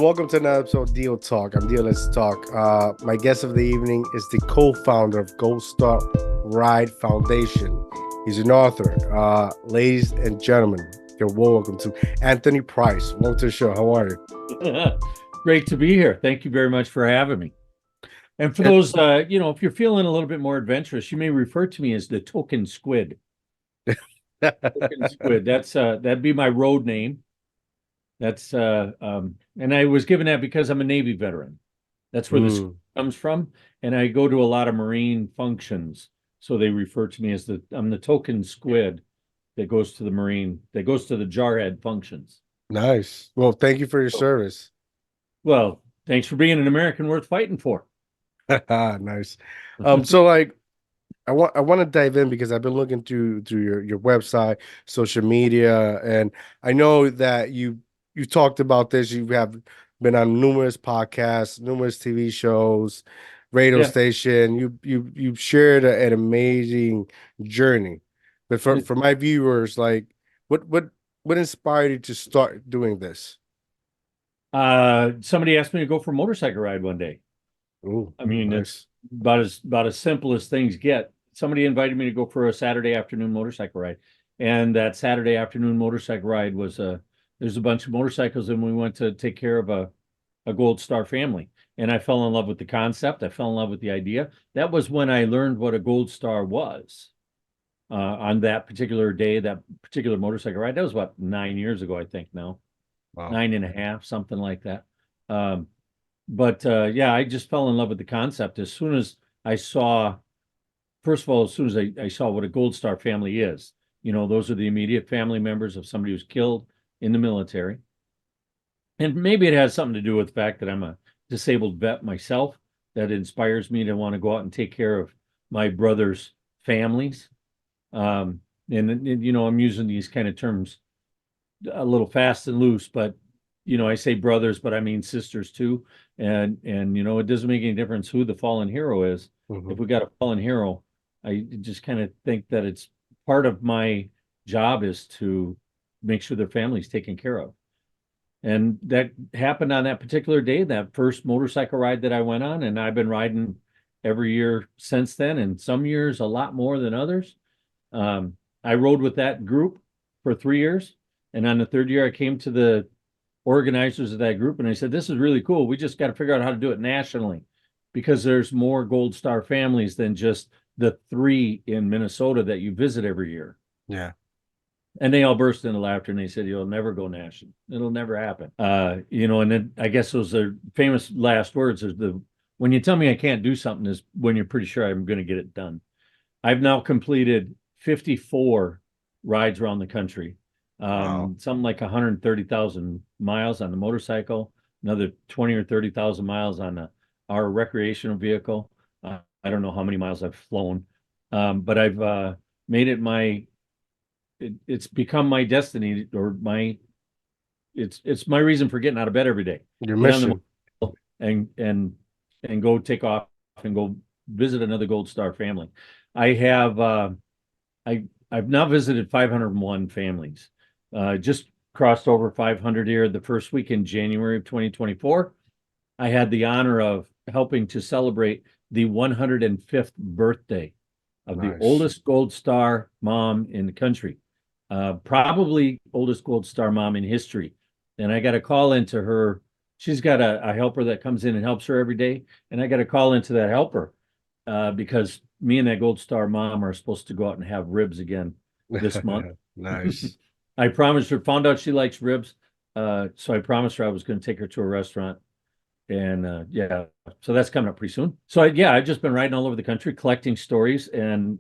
welcome to another episode of Deal Talk. I'm Deal Let's Talk. My guest of the evening is the co-founder of Gold Star Ride Foundation. He's an author. Ladies and gentlemen, you're welcome to Anthony Price. Welcome to the show. How are you? Great to be here. Thank you very much for having me. And for And- those, if you're feeling a little bit more adventurous, you may refer to me as the token squid. Token squid. That'd be my road name. And I was given that because I'm a Navy veteran. That's where the squid Mm, comes from. And I go to a lot of Marine functions. So they refer to me as I'm the token squid that goes to the Marine, that goes to the jarhead functions. nice. Well, thank you for your So, service. well, thanks for being an American worth fighting for. Nice. So like I want to dive in because I've been looking through your website, social media, and I know that you talked about this. You have been on numerous podcasts, numerous TV shows, radio Yeah. station. You've shared an amazing journey. But for my viewers, like what inspired you to start doing this? Somebody asked me to go for a motorcycle ride one day. Oh, I mean, it's nice. about as simple as things get. Somebody invited me to go for a Saturday afternoon motorcycle ride, and that Saturday afternoon motorcycle ride was there's a bunch of motorcycles, and we went to take care of a Gold Star family. And I fell in love with the concept. I fell in love with the idea. That was when I learned what a Gold Star was on that particular day, that particular motorcycle ride. That was about 9 years ago, I think now. Wow. 9.5, something like that. Um, but yeah, I just fell in love with the concept as soon as I saw, first of all, as soon as I saw what a Gold Star family is. Those are the immediate family members of somebody who's killed in the military. And maybe it has something to do with the fact that I'm a disabled vet myself that inspires me to want to go out and take care of my brother's families. And I'm using these kind of terms a little fast and loose, but I say brothers, but I mean sisters too. And it doesn't make any difference who the fallen hero is. Mhm. If we got a fallen hero, I just kind of think that it's part of my job is to make sure their family's taken care of. And that happened on that particular day, that first motorcycle ride that I went on, and I've been riding every year since then, and some years a lot more than others. I rode with that group for 3 years. And on the third year, I came to the organizers of that group and I said, this is really cool. We just got to figure out how to do it nationally because there's more Gold Star families than just the three in Minnesota that you visit every year. Yeah. And they all burst into laughter and they said, you'll never go national. It'll never happen. And then I guess those are famous last words is when you tell me I can't do something is when you're pretty sure I'm going to get it done. I've now completed 54 rides around the country. Wow. Something like 130,000 miles on the motorcycle, another 20 or 30,000 miles on our recreational vehicle. I don't know how many miles I've flown, but I've made it's become my destiny or it's my reason for getting out of bed every day. Your Get on the mission. motorcycle and go take off and go visit another Gold Star family. I have I've now visited 501 families. Just crossed over 500 here the first week in January of 2024. I had the honor of helping to celebrate the 105th birthday of the Nice. oldest Gold Star mom in the country, probably oldest Gold Star mom in history. And I got a call into her. She's got a helper that comes in and helps her every day. And I got a call into that helper because me and that Gold Star mom are supposed to go out and have ribs again this month. Nice. I promised her, found out she likes ribs. So I promised her I was going to take her to a restaurant. And yeah, so that's coming up pretty soon. So yeah, I've just been riding all over the country, collecting stories and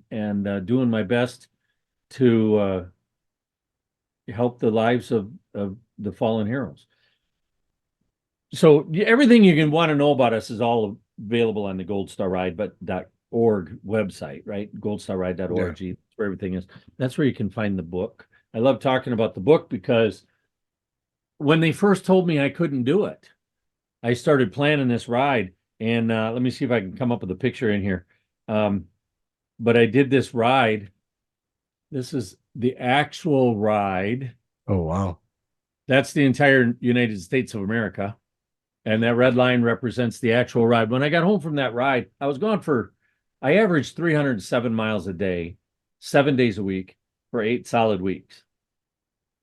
doing my best to help the lives of the fallen heroes. So everything you can want to know about us is all available on the goldstarride.org website, right? Yeah. Goldstarride.org, that's where everything is. That's where you can find the book. I love talking about the book because when they first told me I couldn't do it, I started planning this ride. And let me see if I can come up with a picture in here. Um, but I did this ride. This is the actual ride. Oh, wow. That's the entire United States of America. And that red line represents the actual ride. When I got home from that ride, I averaged 307 miles a day, 7 days a week for 8 solid weeks.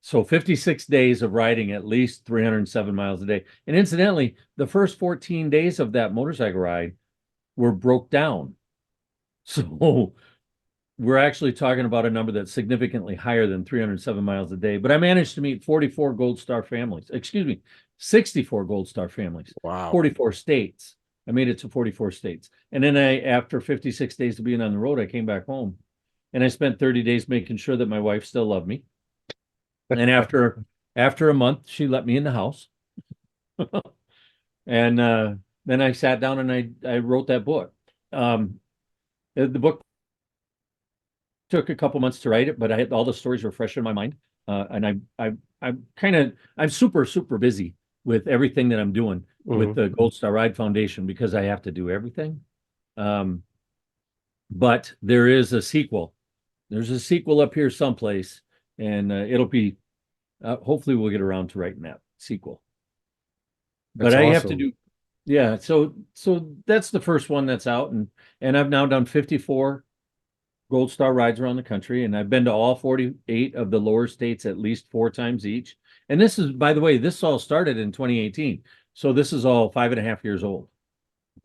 So 56 days of riding at least 307 miles a day. And incidentally, the first 14 days of that motorcycle ride were broke down. So we're actually talking about a number that's significantly higher than 307 miles a day. But I managed to meet 44 Gold Star families. Excuse me, 64 Gold Star families, Wow. 44 states. I made it to 44 states. And then after 56 days of being on the road, I came back home and I spent 30 days making sure that my wife still loved me. And after a month, she let me in the house. And then I sat down and I wrote that book. The book took a couple months to write it, but I had all the stories were fresh in my mind. I'm super, super busy with everything that I'm doing with Hmm. the Gold Star Ride Foundation because I have to do everything. Um, but there is a sequel. There's a sequel up here someplace, and it'll be hopefully we'll get around to writing that sequel. But That's I have to awesome. do, yeah. So that's the first one that's out, and I've now done 54 Gold Star rides around the country, and I've been to all 48 of the lower states at least 4 times each. And this is, by the way, this all started in 2018. So this is all 5.5 years old.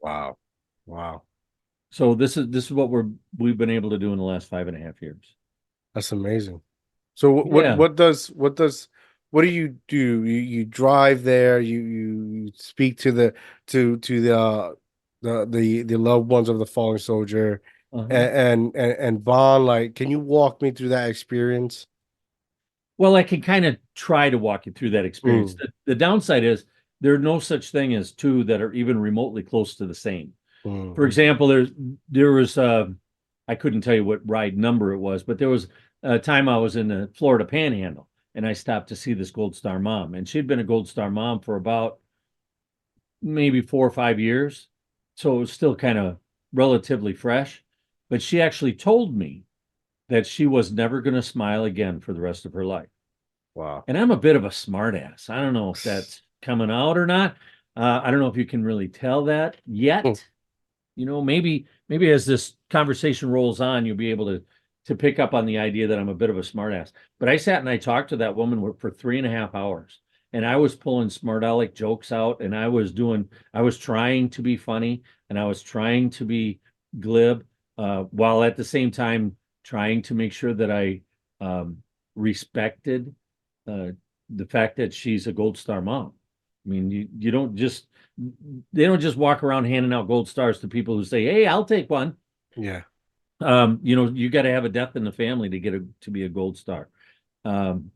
Wow. Wow. So this is what we've been able to do in the last 5.5 years. That's amazing. So Yeah. what do you do? You drive there, you speak to the loved ones of the fallen soldier Uh-huh. and bond. Like, can you walk me through that experience? Well, I can kind of try to walk you through that experience. Mm, The downside is there's no such thing as two that are even remotely close to the same. For mm, example, there was I couldn't tell you what ride number it was, but there was a time I was in the Florida Panhandle and I stopped to see this Gold Star mom, and she'd been a Gold Star mom for about maybe 4 or 5 years, so it was still kind of relatively fresh. But she actually told me that she was never going to smile again for the rest of her life. wow. And I'm a bit of a smartass. I don't know if that's coming out or not. I don't know if you can really tell that Mm, yet. Maybe as this conversation rolls on, you'll be able to pick up on the idea that I'm a bit of a smartass. But I sat and I talked to that woman for 3.5 hours, and I was pulling smart aleck jokes out, and I was trying to be funny, and I was trying to be glib, while at the same time trying to make sure that I respected uh, the fact that she's a Gold Star mom. I mean, you don't just they don't just walk around handing out gold stars to people who say, "Hey, I'll take one." yeah. You got to have a death in the family to to be a gold star. Um,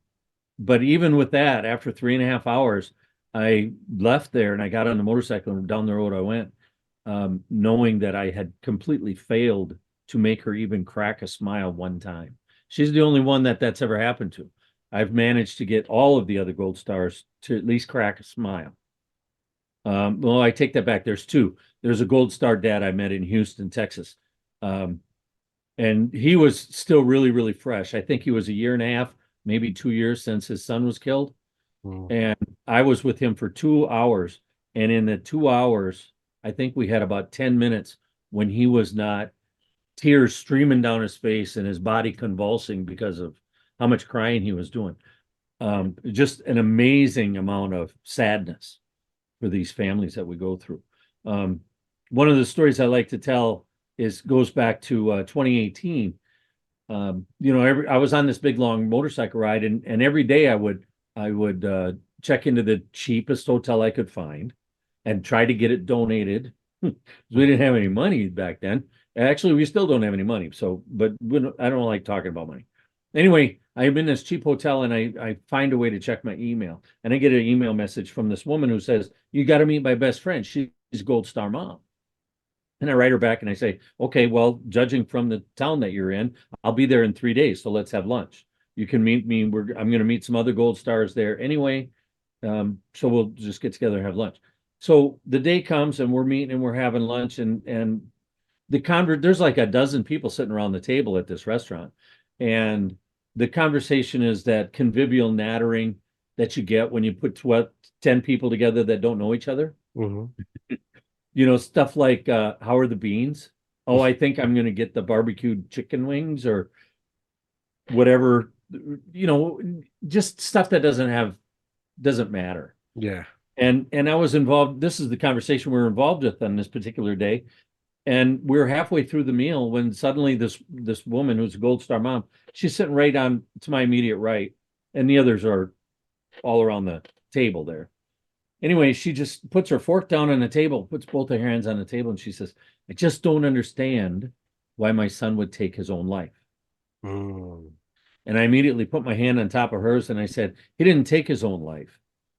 but even with that, after 3.5 hours, I left there and I got on the motorcycle and down the road I went, knowing that I had completely failed to make her even crack a smile one time. She's the only one that's ever happened to. I've managed to get all of the other gold stars to at least crack a smile. Well, I take that back. There's two. There's a gold star dad I met in Houston, Texas. Um, and he was still really, really fresh. I think he was a year and a half, maybe 2 years since his son was killed. Mm, And I was with him for 2 hours. And in the 2 hours, I think we had about 10 minutes when he was not tears streaming down his face and his body convulsing because of how much crying he was doing. Just an amazing amount of sadness for these families that we go through. Um, One of the stories I like to tell is goes back to 2018. I was on this big long motorcycle ride, and every day I would check into the cheapest hotel I could find and try to get it donated. We mm, didn't have any money back then. Actually, we still don't have any money. So, but I don't like talking about money. Anyway, I'm in this cheap hotel and I find a way to check my email. And I get an email message from this woman who says, "You got to meet my best friend. She's Gold Star mom." And I write her back and I say, "Okay, well, judging from the town that you're in, I'll be there in 3 days. So let's have lunch. You can meet me. I'm going to meet some other Gold Stars there anyway. So we'll just get together and have lunch." So the day comes and we're meeting and we're having lunch, and there's like a dozen people sitting around the table at this restaurant. And the conversation is that convivial nattering that you get when you put 10 people together that don't know each other. Hmm. Stuff like how are the beans? Oh, I think I'm going to get the barbecued chicken wings or whatever, just stuff that doesn't matter. Yeah. And I was involved. This is the conversation we were involved with on this particular day. And we were halfway through the meal when suddenly this woman who's a Gold Star mom, she's sitting right on to my immediate right, and the others are all around the table there. Anyway, she just puts her fork down on the table, puts both her hands on the table, and she says, I just don't understand why my son would take his own life. Mm. And I immediately put my hand on top of hers and I said, he didn't take his own life.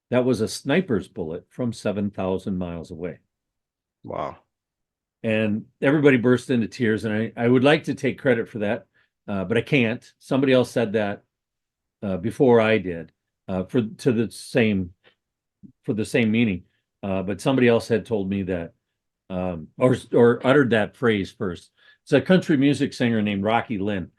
That was a sniper's bullet from 7,000 miles away. Wow. And everybody burst into tears. And I would like to take credit for that, but I can't. Somebody else said that before I did for the same meaning. But somebody else had told me that or uttered that phrase first. It's a country music singer named Rocky Lynn.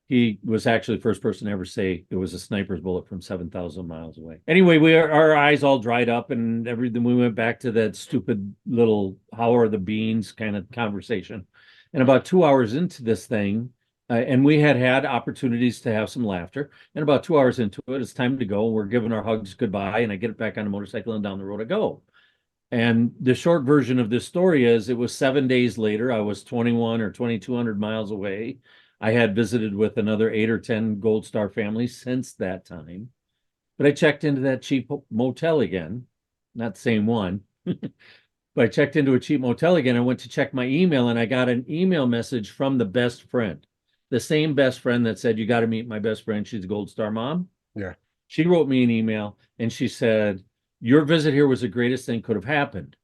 He was actually the first person to ever say it was a sniper's bullet from 7,000 miles away. Anyway, our eyes all dried up and everything. We went back to that stupid little how are the beans kind of conversation. And about 2 hours into this thing, and we had opportunities to have some laughter. And about 2 hours into it, it's time to go. We're giving our hugs goodbye, and I get back on a motorcycle and down the road I go. And the short version of this story is it was 7 days later. I was 21 or 2,200 miles away. I had visited with another 8 or 10 Gold Star families since that time. But I checked into that cheap motel again, not the same one. But I checked into a cheap motel again. I went to check my email and I got an email message from the best friend, the same best friend that said, you got to meet my best friend. She's a Gold Star mom. Yeah. She wrote me an email and she said, your visit here was the greatest thing could have happened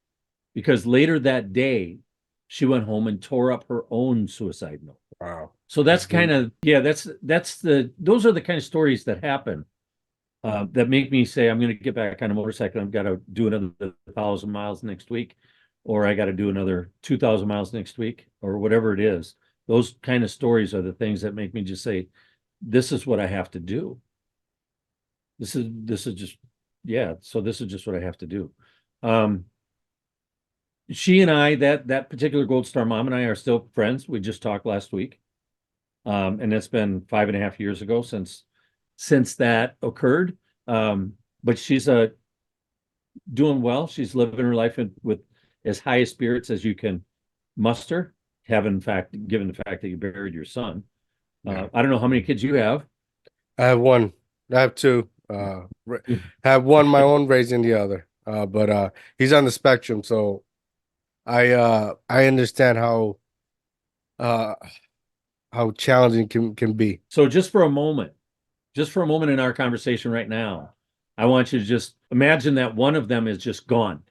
because later that day, she went home and tore up her own suicide note. Wow. So That's that's kind deep. of, yeah, those are the kind of stories that happen that make me say, I'm going to get back on a motorcycle. I've got to do another 1,000 miles next week, or I got to do another 2,000 miles next week, or whatever it is. Those kind of stories are the things that make me just say, this is what I have to do. This is just, yeah. So this is just what I have to do. Um, she and I, that particular Gold Star mom and I are still friends. We just talked last week. And it's been 5.5 years ago since that occurred. But she's doing well. She's living her life with as high a spirits as you can muster. Having fact, given the fact that you buried your son. Yeah. I don't know how many kids you have. I have one. I have two. Have one my own, raising the other. But he's on the spectrum, so I understand uh how challenging can be. So just for a moment in our conversation right now, I want you to just imagine that one of them is just gone.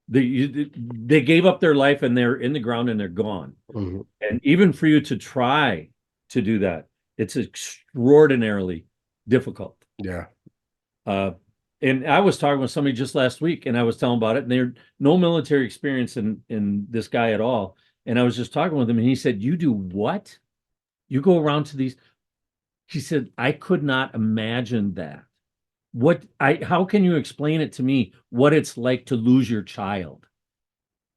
They gave up their life and they're in the ground and they're gone. Mhm. And even for you to try to do that, it's extraordinarily difficult. Yeah. Uh, and I was talking with somebody just last week, and I was telling about it, and they're no military experience in this guy at all. And I was just talking with him, and he said, "You do what? You go around to these?" He said, "I could not imagine that. How can you explain it to me what it's like to lose your child?"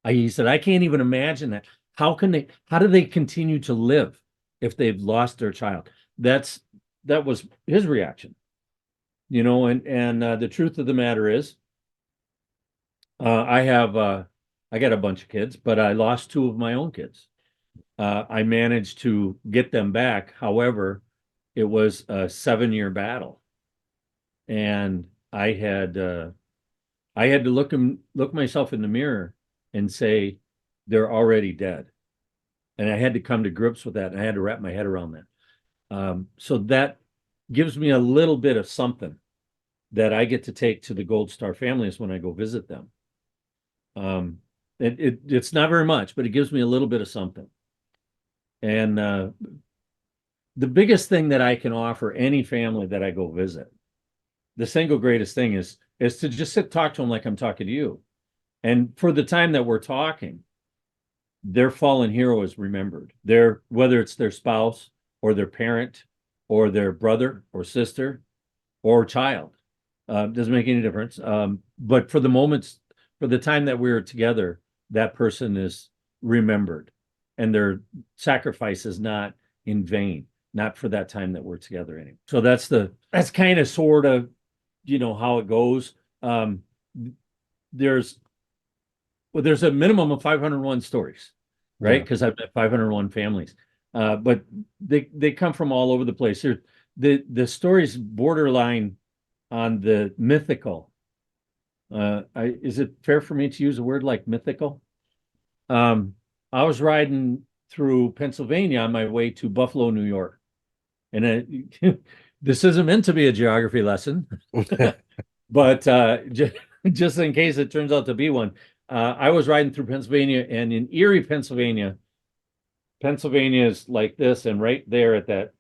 He said, "I can't even imagine that. How do they continue to live if they've lost their child?" That was his reaction, and the truth of the matter is, I got a bunch of kids, but I lost two of my own kids. I managed to get them back. However, it was a 7 year battle. And I had to look myself in the mirror and say, they're already dead. And I had to come to grips with that. And I had to wrap my head around that. So that gives me a little bit of something that I get to take to the Gold Star families when I go visit them. Um, it's not very much, but it gives me a little bit of something. And the biggest thing that I can offer any family that I go visit, the single greatest thing is to just talk to them like I'm talking to you. And for the time that we're talking, their fallen hero is remembered. Whether it's their spouse or their parent or their brother or sister or child, doesn't make any difference. but for the moments, for the time that we were together, that person is remembered, and their sacrifice is not in vain, not for that time that we're together anymore. So that's kind of sort of, how it goes. There's there's a minimum of 501 stories, right? Yeah. Because I've met 501 families. But they come from all over the place. The stories borderline on the mythical. Is it fair for me to use a word like mythical? Um, I was riding through Pennsylvania on my way to Buffalo, New York, and this isn't meant to be a geography lesson, but just in case it turns out to be one, I was riding through Pennsylvania, and in Erie, Pennsylvania, Pennsylvania is like this, and right there at that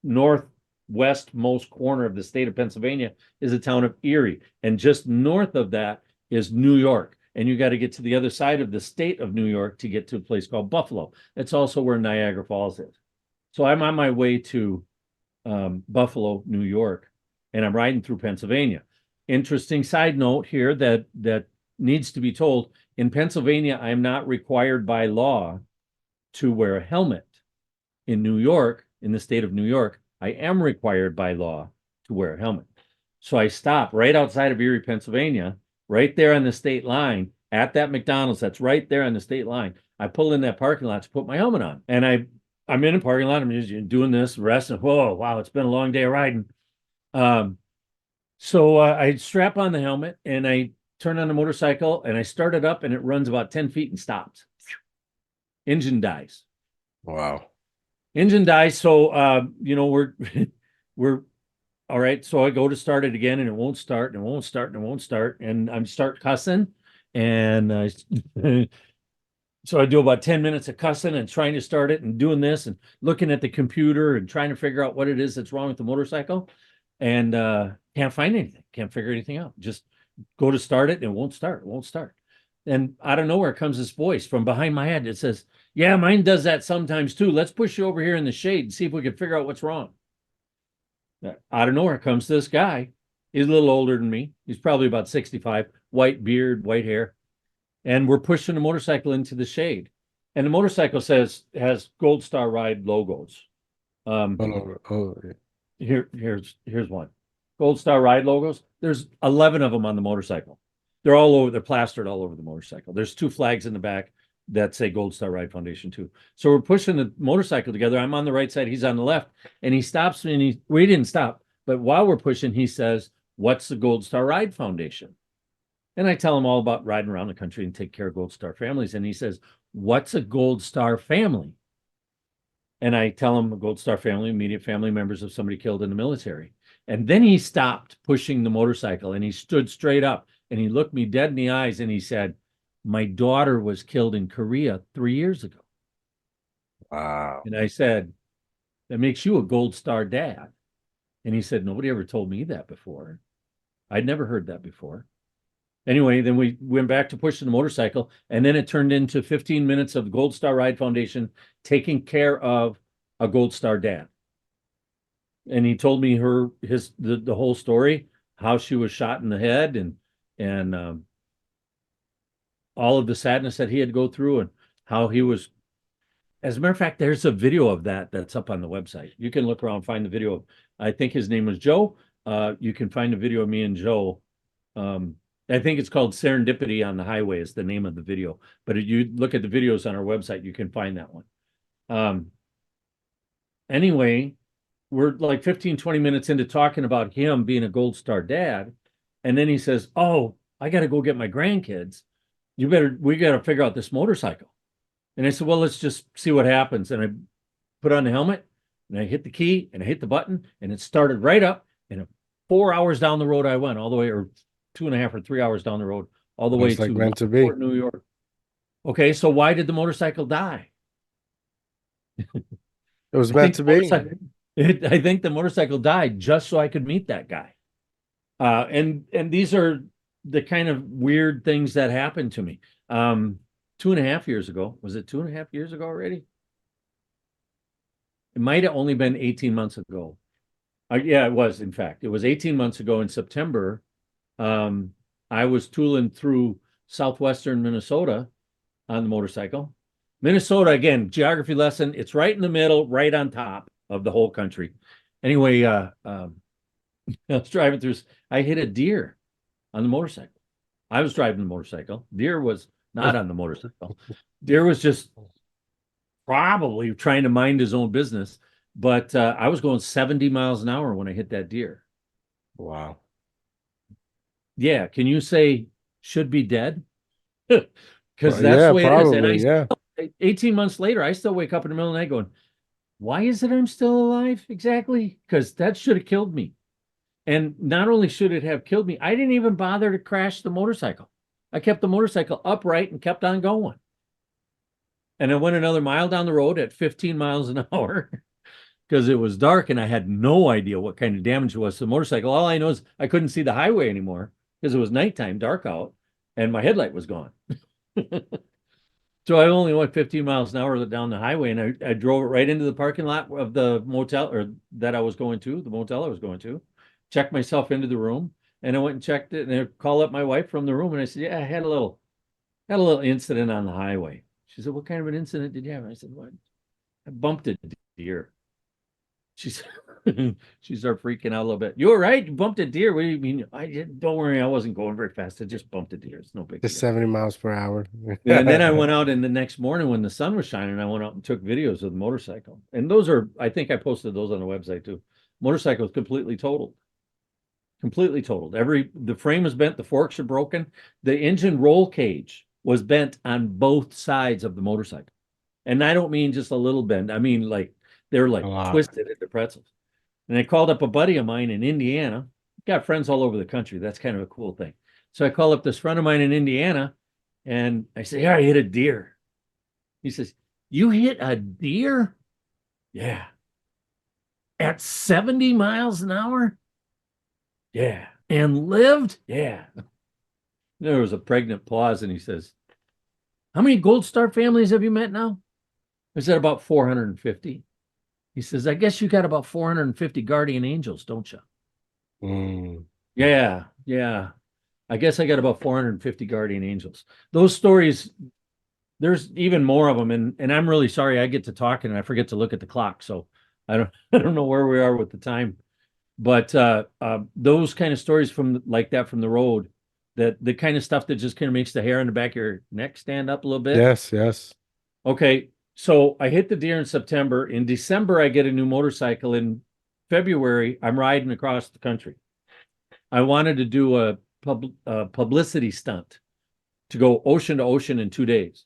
northwestmost corner of the state of Pennsylvania is the town of Erie. And just north of that is New York. And you got to get to the other side of the state of New York to get to a place called Buffalo. That's also where Niagara Falls is. So I'm on my way to Buffalo, New York, and I'm riding through Pennsylvania. Interesting side note here that needs to be told. In Pennsylvania, I'm not required by law to wear a helmet. In New York, in the state of New York, I am required by law to wear a helmet. So I stop right outside of Erie, Pennsylvania, right there on the state line at that McDonald's that's right there on the state line. I pull in that parking lot to put my helmet on. And I'm in a parking lot. I'm just doing this, resting. Whoa, wow, it's been a long day of riding. So I strap on the helmet and I turn on the motorcycle and I start it up and it runs about 10 feet and stops. Engine dies. Wow. Engine dies. So, we're, we're all right. So I go to start it again and it won't start and it won't start and it won't start. And I'm start cussing. And so I do about 10 minutes of cussing and trying to start it and doing this and looking at the computer and trying to figure out what it is that's wrong with the motorcycle. And can't find anything, can't figure anything out. Just go to start it and it won't start. It won't start. And out of nowhere comes this voice from behind my head. It says, yeah, mine does that sometimes too. Let's push you over here in the shade and see if we can figure out what's wrong. Out of nowhere comes this guy. He's a little older than me. He's probably about 65, white beard, white hair. And we're pushing the motorcycle into the shade. And the motorcycle has Gold Star Ride logos. Oh, no. Oh, yeah. Here's one. Gold Star Ride logos. There's 11 of them on the motorcycle. They're all over, they're plastered all over the motorcycle. There's 2 flags in the back that say Gold Star Ride Foundation too. So we're pushing the motorcycle together. I'm on the right side, he's on the left, and he stops me and we didn't stop. But while we're pushing, he says, "What's the Gold Star Ride Foundation?" And I tell him all about riding around the country and take care of Gold Star families. And he says, "What's a Gold Star family?" And I tell him a Gold Star family, immediate family members of somebody killed in the military. And then he stopped pushing the motorcycle and he stood straight up and he looked me dead in the eyes and he said, "My daughter was killed in Korea 3 years ago." Wow. And I said, "That makes you a Gold Star dad." And he said, "Nobody ever told me that before. I'd never heard that before." Anyway, then we went back to pushing the motorcycle, and then it turned into 15 minutes of the Gold Star Ride Foundation taking care of a Gold Star dad. And he told me the whole story, how she was shot in the head, and all of the sadness that he had to go through, and how he was. As a matter of fact, there's a video of that's up on the website. You can look around, find the video. I think his name was Joe. You can find a video of me and Joe. I think it's called Serendipity on the Highway is the name of the video. But if you look at the videos on our website, you can find that one. Anyway, we're like 15, 20 minutes into talking about him being a Gold Star dad. And then he says, "Oh, I got to go get my grandkids. We got to figure out this motorcycle." And I said, "Well, let's just see what happens." And I put on the helmet and I hit the key and I hit the button and it started right up. And 4 hours down the road I went all the way, or 2.5 or 3 hours down the road, all the way It's like to meant to be. Lockport, New York. Okay, so why did the motorcycle die? It was I meant think to the be. motorcycle, I think the motorcycle died just so I could meet that guy. And these are the kind of weird things that happened to me. 2.5 years ago, was it 2.5 years ago already? It might have only been 18 months ago. Yeah, it was, in fact. It was 18 months ago in September. I was tooling through southwestern Minnesota on the motorcycle. Minnesota, again, geography lesson. It's right in the middle, right on top of the whole country. Anyway, I was driving through. I hit a deer on the motorcycle. I was driving the motorcycle. Deer was not on the motorcycle. Deer was just probably trying to mind his own business. But I was going 70 miles an hour when I hit that deer. Wow. Yeah, can you say should be dead? Because that's Yeah, the way it is. And probably. Yeah. 18 months later, I still wake up in the middle of the night going, why is it I'm still alive exactly? Because that should have killed me. And not only should it have killed me, I didn't even bother to crash the motorcycle. I kept the motorcycle upright and kept on going. And I went another mile down the road at 15 miles an hour because it was dark and I had no idea what kind of damage it was to the motorcycle. All I know is I couldn't see the highway anymore because it was nighttime, dark out, and my headlight was gone. So I only went 15 miles an hour down the highway, and I drove it right into the parking lot of the motel or that I was going to, the motel I was going to, checked myself into the room, and I went and checked it, and I called up my wife from the room, and I said, "Yeah, I had a little incident on the highway." She said, "What kind of an incident did you have?" And I said, "What? I bumped a deer." She's she started freaking out a little bit. You all right? You bumped a deer. What do you mean? I didn't, don't worry, I wasn't going very fast. I just bumped a deer. It's no big Just deal. 70 miles per hour. Yeah, and then I went out and the next morning when the sun was shining, I went out and took videos of the motorcycle. And those are, I think I posted those on the website too. Motorcycle is completely totaled. Completely totaled. The frame was bent, the forks are broken. The engine roll cage was bent on both sides of the motorcycle. And I don't mean just a little bend. I mean like they're A like lot. twisted into pretzels. And I called up a buddy of mine in Indiana. Got friends all over the country. That's kind of a cool thing. So I called up this friend of mine in Indiana and I said, "Yeah, I hit a deer." He says, "You hit a deer?" "Yeah." "At 70 miles an hour?" "Yeah." "And lived?" "Yeah." There was a pregnant pause and he says, "How many Gold Star families have you met now?" I said, "About 450. He says, "I guess you got about 450 guardian angels, don't you?" Mm. "Yeah, yeah. I guess I got about 450 guardian angels." Those stories, there's even more of them, and I'm really sorry I get to talking and I forget to look at the clock, so I don't I don't know where we are with the time, but those kind of stories from like that from the road, that the kind of stuff that just kind of makes the hair on the back of your neck stand up a little bit. Yes, yes. Okay, so I hit the deer in September. In December, I get a new motorcycle. In February, I'm riding across the country. I wanted to do a publicity stunt to go ocean to ocean in 2 days.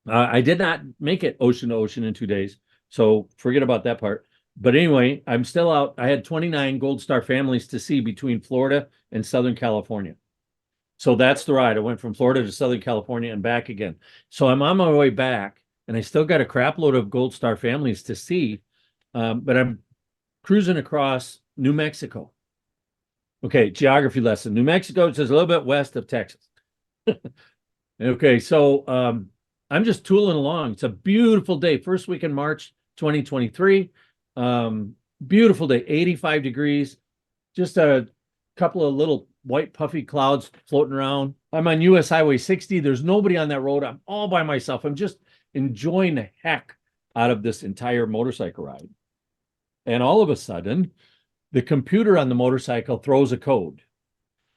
I did not make it ocean to ocean in 2 days, so forget about that part. But anyway, I'm still out. I had 29 Gold Star families to see between Florida and Southern California. So that's the ride. I went from Florida to Southern California and back again. So I'm on my way back, and I still got a crap load of Gold Star families to see. But I'm cruising across New Mexico. Okay, geography lesson. New Mexico is just a little bit west of Texas. Okay, so I'm just tooling along. It's a beautiful day. First week in March 2023. Beautiful day, 85 degrees. Just a couple of little white puffy clouds floating around. I'm on US Highway 60. There's nobody on that road. I'm all by myself. I'm just enjoying the heck out of this entire motorcycle ride. And all of a sudden, the computer on the motorcycle throws a code.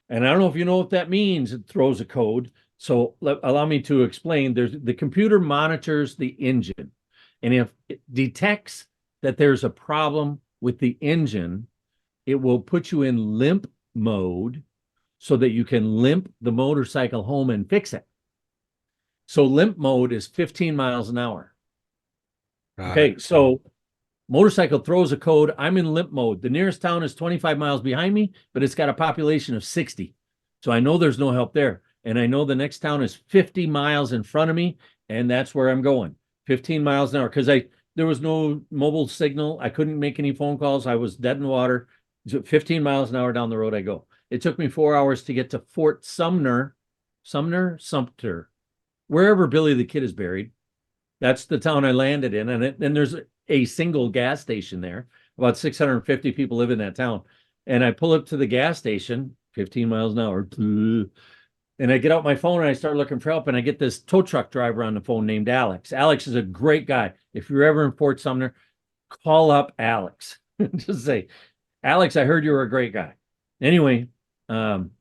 And I don't know if you know what that means. It throws a code. So allow me to explain. The computer monitors the engine. And if it detects that there's a problem with the engine, it will put you in limp mode so that you can limp the motorcycle home and fix it. So limp mode is 15 miles an hour. Got Okay, it. so motorcycle throws a code. I'm in limp mode. The nearest town is 25 miles behind me, but it's got a population of 60. So I know there's no help there. And I know the next town is 50 miles in front of me, and that's where I'm going. 15 miles an hour. Because there was no mobile signal. I couldn't make any phone calls. I was dead in the water. 15 miles an hour down the road I go. It took me 4 hours to get to Fort Sumter, wherever Billy the Kid is buried. That's the town I landed in. And there's a single gas station there. About 650 people live in that town. And I pull up to the gas station, 15 miles an hour. And I get out my phone and I start looking for help. And I get this tow truck driver on the phone named Alex. Alex is a great guy. If you're ever in Fort Sumner, call up Alex. Just say, Alex, I heard you were a great guy. Anyway, um,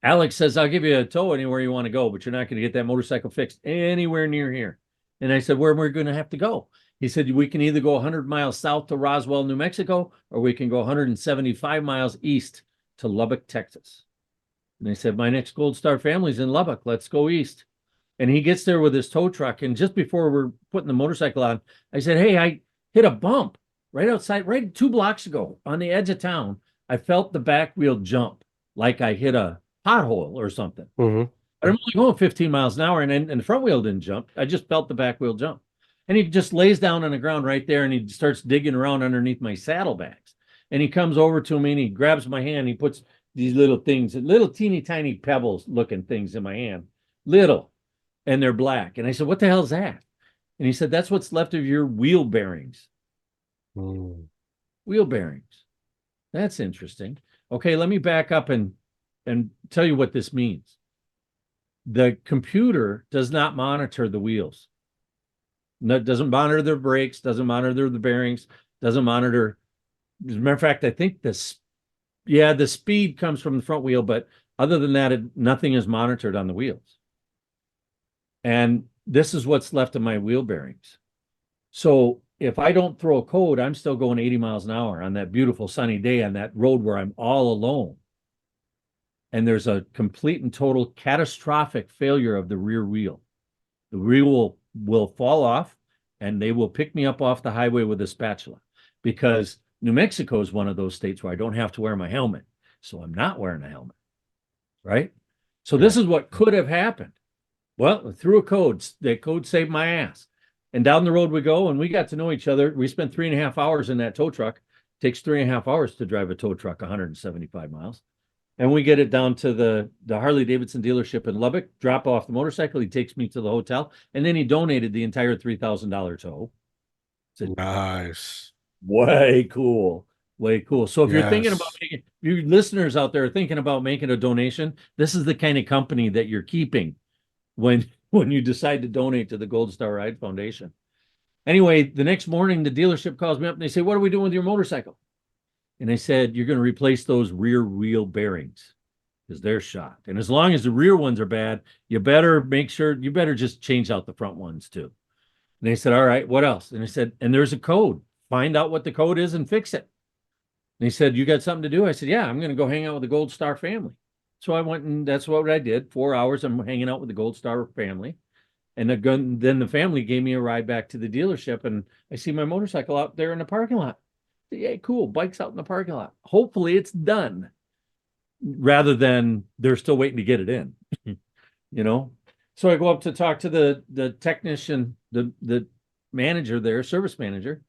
Alex says, I'll give you a tow anywhere you want to go, but you're not going to get that motorcycle fixed anywhere near here. And I said, where am we going to have to go? He said, we can either go 100 miles south to Roswell, New Mexico, or we can go 175 miles east to Lubbock, Texas. And I said, my next Gold Star family's in Lubbock. Let's go east. And he gets there with his tow truck. And just before we're putting the motorcycle on, I said, hey, I hit a bump right outside, right 2 blocks ago on the edge of town. I felt the back wheel jump like I hit a pothole or something. Mm-hmm. But I'm only going 15 miles an hour, and the front wheel didn't jump. I just felt the back wheel jump. And he just lays down on the ground right there, and he starts digging around underneath my saddlebags. And he comes over to me, and he grabs my hand. He puts these little things, little teeny tiny pebbles looking things in my hand, little, and they're black. And I said, what the hell is that? And he said, that's what's left of your wheel bearings. Wheel bearings. That's interesting. Okay, let me back up and tell you what this means. The computer does not monitor the wheels. No, doesn't monitor their brakes, doesn't monitor the bearings, doesn't monitor. As a matter of fact, I think the speed comes from the front wheel, but other than that, nothing is monitored on the wheels. And this is what's left of my wheel bearings. So if I don't throw a code, I'm still going 80 miles an hour on that beautiful sunny day on that road where I'm all alone. And there's a complete and total catastrophic failure of the rear wheel. The wheel will fall off, and they will pick me up off the highway with a spatula, because New Mexico is one of those states where I don't have to wear my helmet. So I'm not wearing a helmet, right? So this is what could have happened. Well, through a code, the code saved my ass. And down the road we go, and we got to know each other. We spent 3.5 hours in that tow truck. It takes 3.5 hours to drive a tow truck 175 miles. And we get it down to the Harley Davidson dealership in Lubbock, drop off the motorcycle. He takes me to the hotel, and then he donated the entire $3,000 tow. Said, Nice. way cool. Way cool. So if you're thinking about Yes. your listeners out there are thinking about making a donation, this is the kind of company that you're keeping when you decide to donate to the Gold Star Ride Foundation. Anyway, the next morning, the dealership calls me up and they say, what are we doing with your motorcycle? And I said, you're going to replace those rear wheel bearings because they're shot. And as long as the rear ones are bad, you better just change out the front ones too. And they said, all right, what else? And I said, and there's a code. Find out what the code is and fix it. And he said, you got something to do? I said, yeah, I'm going to go hang out with the Gold Star family. So I went, and that's what I did. 4 hours, I'm hanging out with the Gold Star family. And then the family gave me a ride back to the dealership, and I see my motorcycle out there in the parking lot. Yeah, cool. Bike's out in the parking lot. Hopefully it's done, rather than they're still waiting to get it in. So I go up to talk to the technician, the manager there, service manager,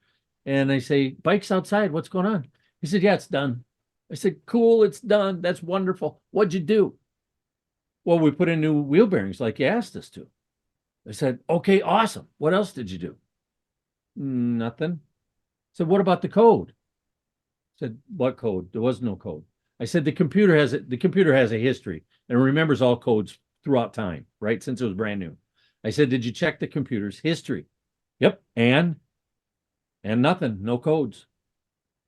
and I say, bike's outside. What's going on? He said, yeah, it's done. I said, cool, it's done. That's wonderful. What'd you do? Well, we put in new wheel bearings like you asked us to. I said, okay, awesome. What else did you do? Nothing. I said, what about the code? I said, what code? There was no code. I said, the computer has a history and remembers all codes throughout time, right? Since it was brand new. I said, did you check the computer's history? Yep. And nothing. No codes.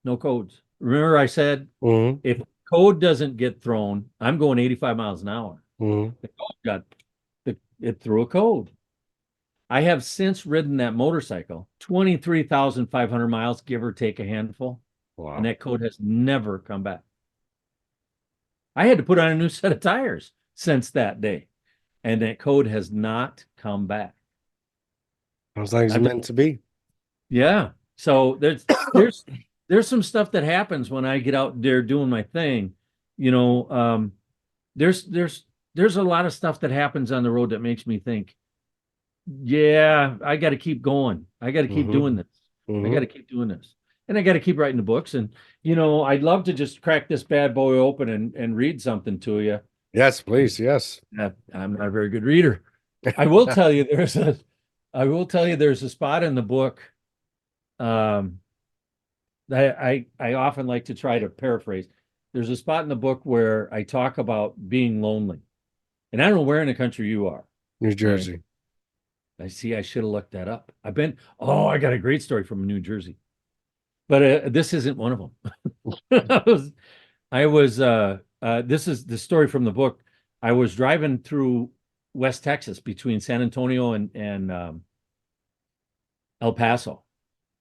No codes. Remember I said, if code doesn't get thrown, I'm going 85 miles an hour. The code it threw a code. I have since ridden that motorcycle 23,500 miles, give or take a handful. Wow. And that code has never come back. I had to put on a new set of tires since that day, and that code has not come back. Sounds like it's meant to be. Yeah. So there's some stuff that happens when I get out there doing my thing. There's a lot of stuff that happens on the road that makes me think, yeah, I got to keep going. I got to keep doing this. I got to keep doing this. And I got to keep writing the books. And, I'd love to just crack this bad boy open and read something to you. Yes, please. Yes. I'm not a very good reader. I will tell you there's a spot in the book that I often like to try to paraphrase. there's a spot in the book where I talk about being lonely. And I don't know where in the country you are. New Right. Jersey. I see. I should have looked that up. I got a great story from New Jersey, but this isn't one of them. This is the story from the book. I was driving through West Texas between San Antonio and El Paso.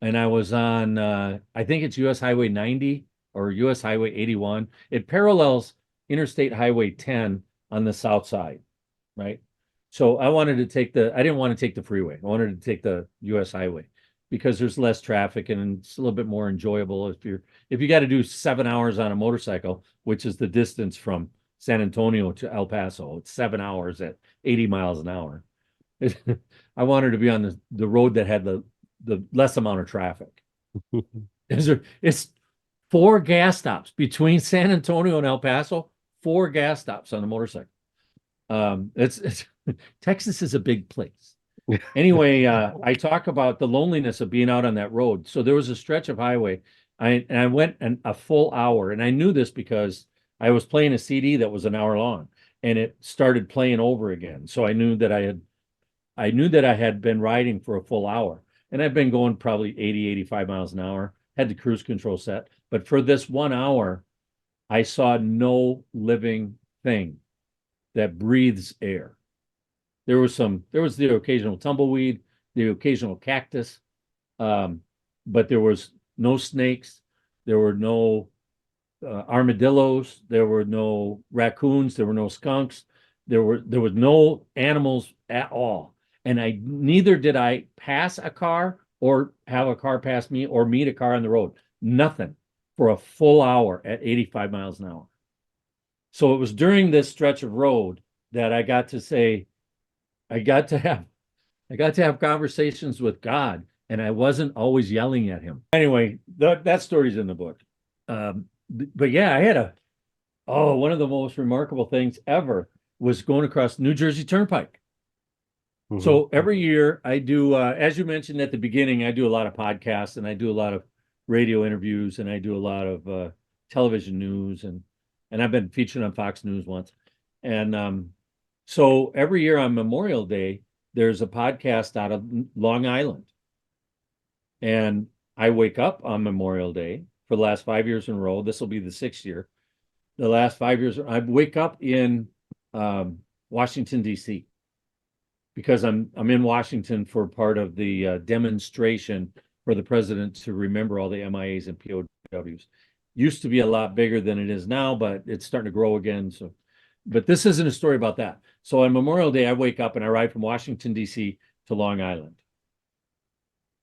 And I was on, I think it's US Highway 90 or US Highway 81. It parallels Interstate Highway 10 on the south side, right? So I didn't want to take the freeway. I wanted to take the US Highway because there's less traffic and it's a little bit more enjoyable if you got to do 7 hours on a motorcycle, which is the distance from San Antonio to El Paso. It's 7 hours at 80 miles an hour. I wanted to be on the road that had the less amount of traffic. It's four gas stops between San Antonio and El Paso, four gas stops on the motorcycle. It's Texas is a big place. Anyway, I talk about the loneliness of being out on that road. So there was a stretch of highway. I went a full hour, and I knew this because I was playing a CD that was an hour long, and it started playing over again. So I knew that I had been riding for a full hour, and I've been going probably 80, 85 miles an hour, had the cruise control set. But for this 1 hour, I saw no living thing that breathes air. There was the occasional tumbleweed, the occasional cactus, but there was no snakes, there were no armadillos, there were no raccoons, there were no skunks, there was no animals at all. And I neither did I pass a car or have a car pass me or meet a car on the road. Nothing for a full hour at 85 miles an hour. So it was during this stretch of road that I got to say, I got to have I got to have conversations with God, and I wasn't always yelling at him. Anyway, that story's in the book. But yeah, I had one of the most remarkable things ever was going across New Jersey Turnpike. Mhm. So every year I do, as you mentioned at the beginning, I do a lot of podcasts and I do a lot of radio interviews and I do a lot of television news and I've been featured on Fox News once. And so every year on Memorial Day, there's a podcast out of Long Island. And I wake up on Memorial Day for the last 5 years in a row. This will be the sixth year. The last 5 years, I wake up in Washington, D.C. because I'm in Washington for part of the demonstration for the president to remember all the MIAs and POWs. Used to be a lot bigger than it is now, but it's starting to grow again. So, but this isn't a story about that. So on Memorial Day, I wake up and I ride from Washington, D.C. to Long Island.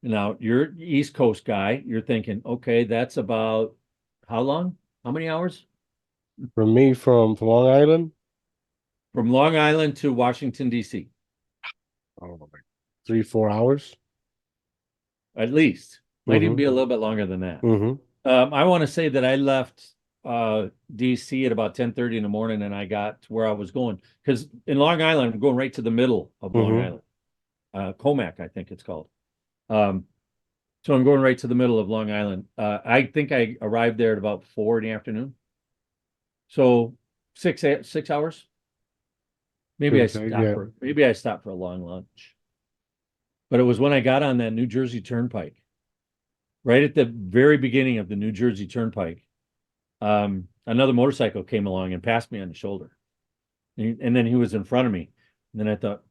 Now, you're East Coast guy. You're thinking, okay, that's about how long? How many hours? From me from Long Island, From Long Island to Washington, D.C. I don't know, like 3, 4 hours. At least. Might even Mm-hmm. be a little bit longer than that. Mm-hmm. I want to say that I left DC at about 10:30 in the morning and I got to where I was going. Because in Long Island, I'm going right to the middle of Long Mm-hmm. Island. Comac, I think it's called. Um, so I'm going right to the middle of Long Island. I think I arrived there at about 4 in the afternoon. So 6 hours. Give or take, yeah. Maybe I stopped for a long lunch. But it was when I got on that New Jersey Turnpike, right at the very beginning of the New Jersey Turnpike. Another motorcycle came along and passed me on the shoulder. And then he was in front of me. And then I thought,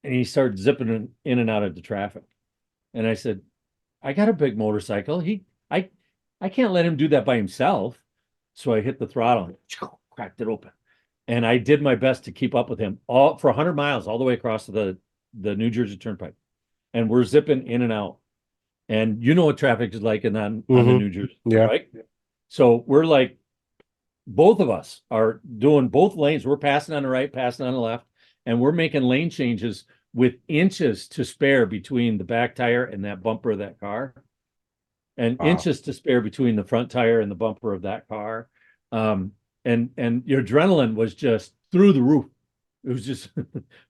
and he started zipping in and out of the traffic. And I said, I got a big motorcycle. I can't let him do that by himself. So I hit the throttle and cracked it open. And I did my best to keep up with him all for 100 miles, all the way across the New Jersey Turnpike. And we're zipping in and out. And you know what traffic is like on the Mm-hmm. New Jersey Yeah. Turnpike. So we're like, both of us are doing both lanes. We're passing on the right, passing on the left, and we're making lane changes with inches to spare between the back tire and that bumper of that car, and Wow. inches to spare between the front tire and the bumper of that car. And your adrenaline was just through the roof. It was just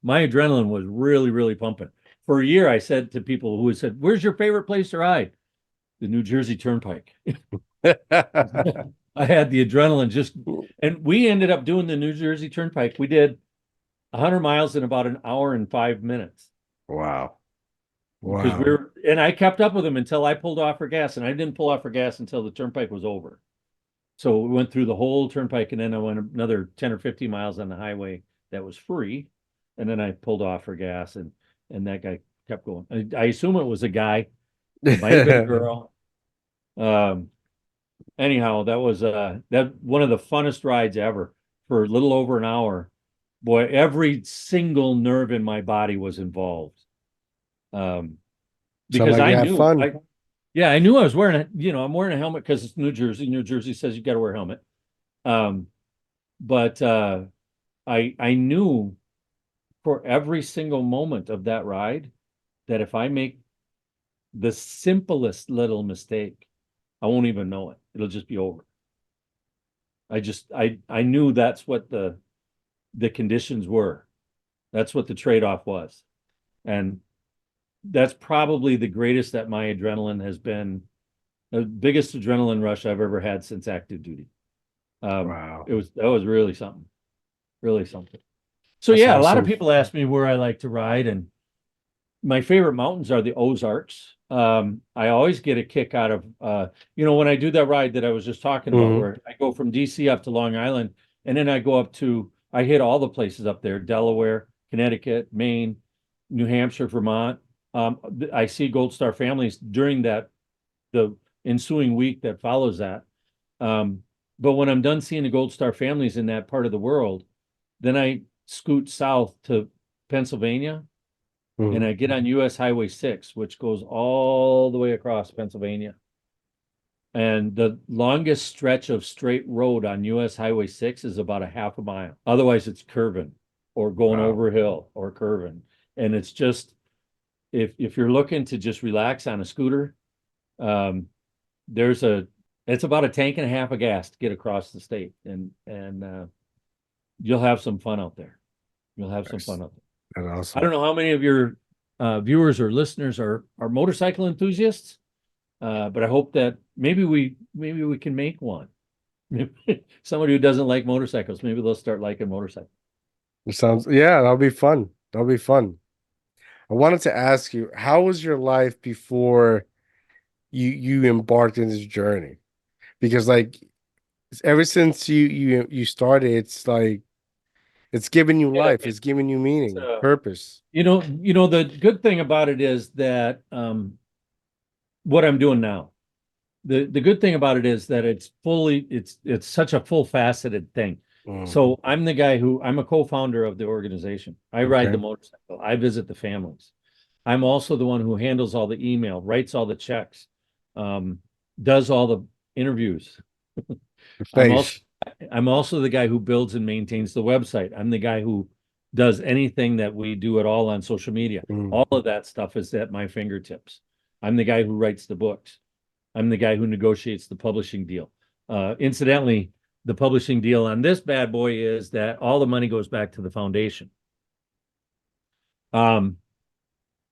my adrenaline was really, really pumping. For a year, I said to people who had said, "Where's your favorite place to ride?" The New Jersey Turnpike. I had the adrenaline just, and we ended up doing the New Jersey Turnpike. We did 100 miles in about an hour and 5 minutes Wow. because we Wow. were, and I kept up with them until I pulled off for gas, and I didn't pull off for gas until the turnpike was over. So we went through the whole turnpike, and then I went another 10 or 15 miles on the highway that was free, and then I pulled off for gas, and that guy kept going. I assume it was a guy. It might have been a girl. Um, anyhow, that was that one of the funnest rides ever for a little over an hour. Boy, every single nerve in my body was involved. Um, Sound because like you I had knew fun. yeah, I knew I was wearing a, I'm wearing a helmet because it's New Jersey. New Jersey says you got to wear a helmet. Um, but I knew for every single moment of that ride that if I make the simplest little mistake, I won't even know it. It'll just be over. I knew that's what the conditions were. That's what the trade-off was. And that's probably the greatest that my adrenaline has been, the biggest adrenaline rush I've ever had since active duty. Wow. That was really something, really something. So That's yeah, a lot of awesome. people ask me where I like to ride, and my favorite mountains are the Ozarks. I always get a kick out of when I do that ride that I was just talking about, Hmm. where I go from DC up to Long Island, and then I hit all the places up there: Delaware, Connecticut, Maine, New Hampshire, Vermont. I see Gold Star families during the ensuing week that follows that. Um, but when I'm done seeing the Gold Star families in that part of the world, then I scoot south to Pennsylvania, and Hmm. I get on US Highway 6, which goes all the way across Pennsylvania. And the longest stretch of straight road on US Highway 6 is about a half a mile. Otherwise, it's curving or going Wow. over a hill or curving. And it's just, if you're looking to just relax on a scooter, um, there's a, it's about a tank and a half of gas to get across the state. And you'll have some fun out there. You'll have some That's, fun out there. that's I awesome. don't know how many of your viewers or listeners are motorcycle enthusiasts, but I hope that maybe we can make one. Somebody who doesn't like motorcycles, maybe they'll start liking motorcycles. It sounds, yeah, that'll be fun. That'll be fun. I wanted to ask you, how was your life before you embarked in this journey? Because like ever since you started, it's like it's giving you Yeah, life, it's giving you meaning, purpose. the good thing about it is that what I'm doing now. The good thing about it is that it's such a full faceted thing. Mm, So I'm a co-founder of the organization. I ride the okay. motorcycle. I visit the families. I'm also the one who handles all the email, writes all the checks, um, does all the interviews. The I'm also face. I'm also the guy who builds and maintains the website. I'm the guy who does anything that we do at all on social media. Mm, All of that stuff is at my fingertips. I'm the guy who writes the books. I'm the guy who negotiates the publishing deal. Incidentally, the publishing deal on this bad boy is that all the money goes back to the foundation. Um,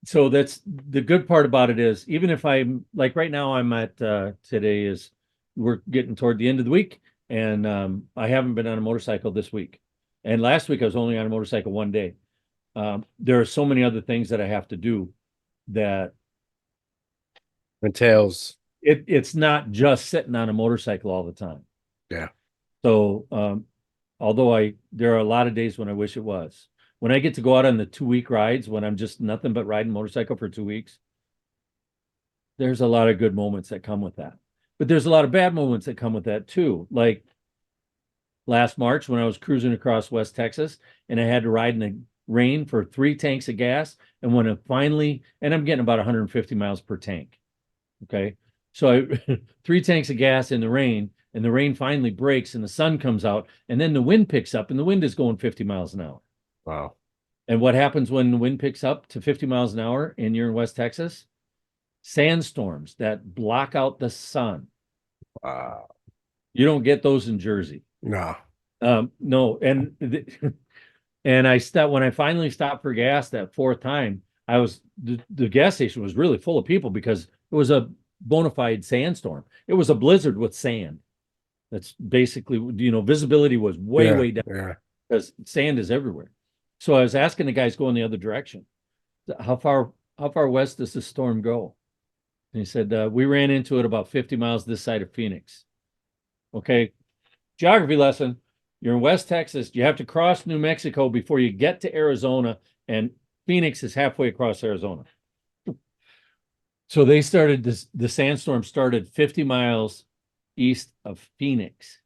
so that's the good part about it is even if I'm like right now, I'm at today is we're getting toward the end of the week, and I haven't been on a motorcycle this week. And last week I was only on a motorcycle one day. There are so many other things that I have to do that entails. it's not just sitting on a motorcycle all the time. Yeah. So, although there are a lot of days when I wish it was. When I get to go out on the 2 week rides, when I'm just nothing but riding motorcycle for 2 weeks, there's a lot of good moments that come with that. But there's a lot of bad moments that come with that too. Like last March when I was cruising across West Texas and I had to ride in the rain for 3 tanks of gas. And when it finally, and I'm getting about 150 miles per tank. Okay. So 3 tanks of gas in the rain, and the rain finally breaks and the sun comes out, and then the wind picks up and the wind is going 50 miles an hour. Wow. And what happens when the wind picks up to 50 miles an hour and you're in West Texas? Sandstorms that block out the sun. Wow. You don't get those in Jersey. No. No, and I stopped when I finally stopped for gas that fourth time. The gas station was really full of people because it was a bona fide sandstorm. It was a blizzard with sand. That's basically, visibility was way, Yeah. way down Yeah. because sand is everywhere. So I was asking the guys going the other direction, how far west does the storm go? And he said, we ran into it about 50 miles this side of Phoenix. Okay. Geography lesson. You're in West Texas. You have to cross New Mexico before you get to Arizona, and Phoenix is halfway across Arizona. So the sandstorm started 50 miles east of Phoenix.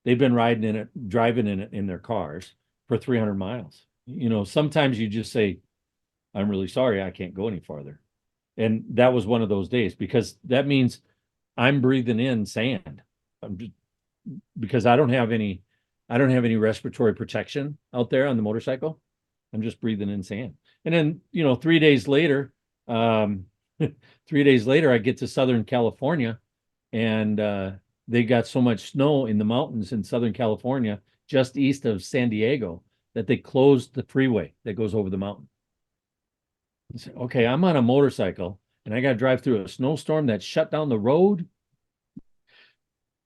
They've been riding in it, driving in it in their cars for 300 miles. Sometimes you just say, I'm really sorry, I can't go any farther. And that was one of those days because that means I'm breathing in sand. Because I don't have any respiratory protection out there on the motorcycle. I'm just breathing in sand. And then, 3 days later, um, 3 days later, I get to Southern California and they got so much snow in the mountains in Southern California, just east of San Diego, that they closed the freeway that goes over the mountain. I said, okay, I'm on a motorcycle and I got to drive through a snowstorm that shut down the road.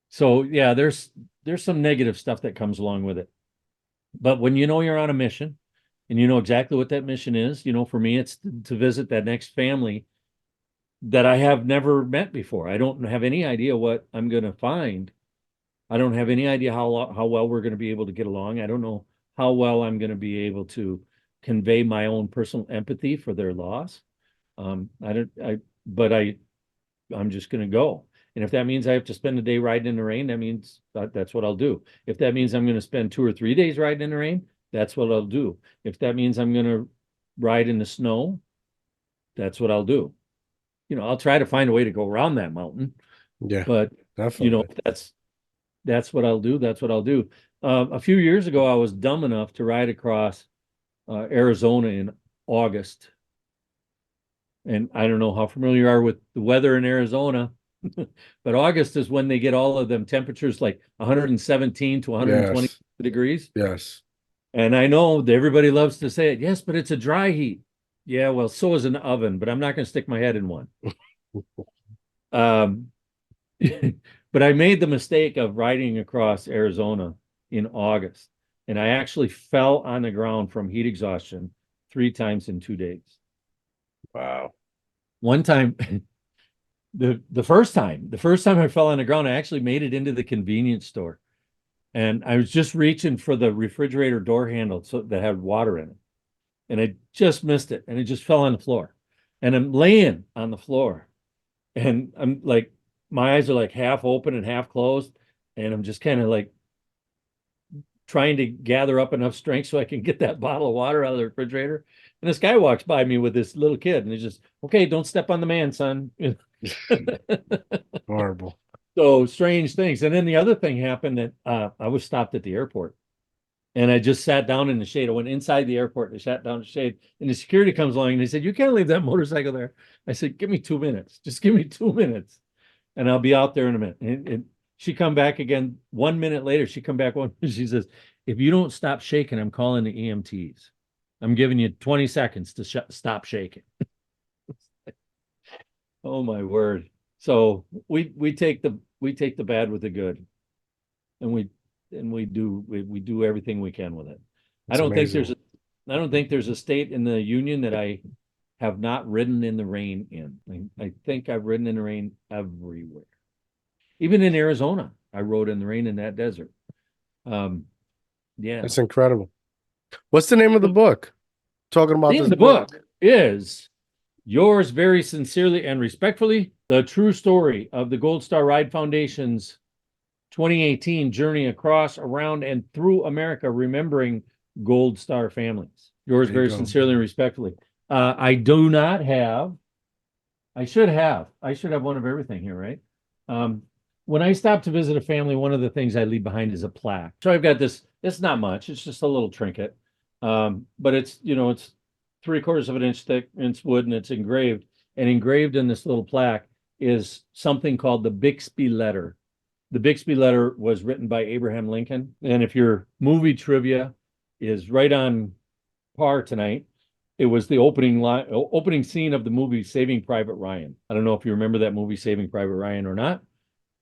So yeah, there's some negative stuff that comes along with it. But when you know you're on a mission and you know exactly what that mission is, for me, it's to visit that next family that I have never met before. I don't have any idea what I'm going to find. I don't have any idea how well we're going to be able to get along. I don't know how well I'm going to be able to convey my own personal empathy for their loss. I don't, I, but I'm just going to go. And if that means I have to spend a day riding in the rain, that means that's what I'll do. If that means I'm going to spend 2 or 3 days riding in the rain, that's what I'll do. If that means I'm going to ride in the snow, that's what I'll do. I'll try to find a way to go around that mountain, Yeah. but Definitely. that's what I'll do. That's what I'll do. A few years ago, I was dumb enough to ride across Arizona in August. And I don't know how familiar you are with the weather in Arizona, but August is when they get all of them temperatures like 117 to 120 Yes. degrees. Yes. And I know that everybody loves to say it. Yes, but it's a dry heat. Yeah, well, so is an oven, but I'm not going to stick my head in one. Um, but I made the mistake of riding across Arizona in August, and I actually fell on the ground from heat exhaustion 3 times in 2 days. Wow. One time, the first time I fell on the ground, I actually made it into the convenience store, and I was just reaching for the refrigerator door handle that had water in it, and I just missed it, and it just fell on the floor, and I'm laying on the floor, and I'm like, my eyes are like half open and half closed, and I'm just kind of like trying to gather up enough strength so I can get that bottle of water out of the refrigerator. And this guy walks by me with this little kid, and he's just, okay, don't step on the man, son. Horrible. So strange things. And then the other thing happened that I was stopped at the airport and I just sat down in the shade. I went inside the airport and I sat down in the shade. And the security comes along and he said, you can't leave that motorcycle there. I said, give me 2 minutes. Just give me 2 minutes and I'll be out there in a minute. And she come back again 1 minute later. She come back she says, if you don't stop shaking, I'm calling the EMTs. I'm giving you 20 seconds to stop shaking. Oh my word. So we take the bad with the good, and we do everything we can with it. I It's don't think there's amazing. a I don't think there's a state in the union that I have not ridden in the rain in. I think I've ridden in the rain everywhere. Even in Arizona, I rode in the rain in that desert. Um, yeah. It's incredible. What's the name of the The book? Talking about name this of the book. book is Yours very sincerely and respectfully, the true story of the Gold Star Ride Foundation's 2018 journey across, around, and through America, remembering Gold Star families. Yours There you very go. sincerely and respectfully. I do not have, I should have one of everything here, right? Um, when I stop to visit a family, one of the things I leave behind is a plaque. So I've got this, it's not much, it's just a little trinket. But it's 3/4 of an inch thick, and it's wood and it's engraved. And engraved in this little plaque is something called the Bixby Letter. The Bixby Letter was written by Abraham Lincoln. And if your movie trivia is right on par tonight, it was the opening scene of the movie Saving Private Ryan. I don't know if you remember that movie Saving Private Ryan or not,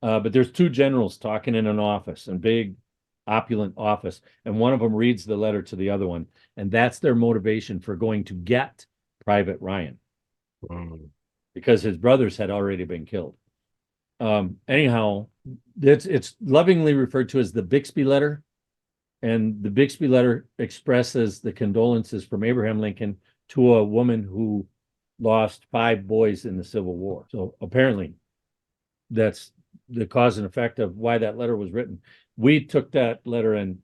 But there's two generals talking in an office, a big opulent office, and one of them reads the letter to the other one, and that's their motivation for going to get Private Ryan Mm. because his brothers had already been killed. Anyhow, it's lovingly referred to as the Bixby letter, and the Bixby letter expresses the condolences from Abraham Lincoln to a woman who lost 5 boys in the Civil War. So apparently, that's the cause and effect of why that letter was written. We took that letter and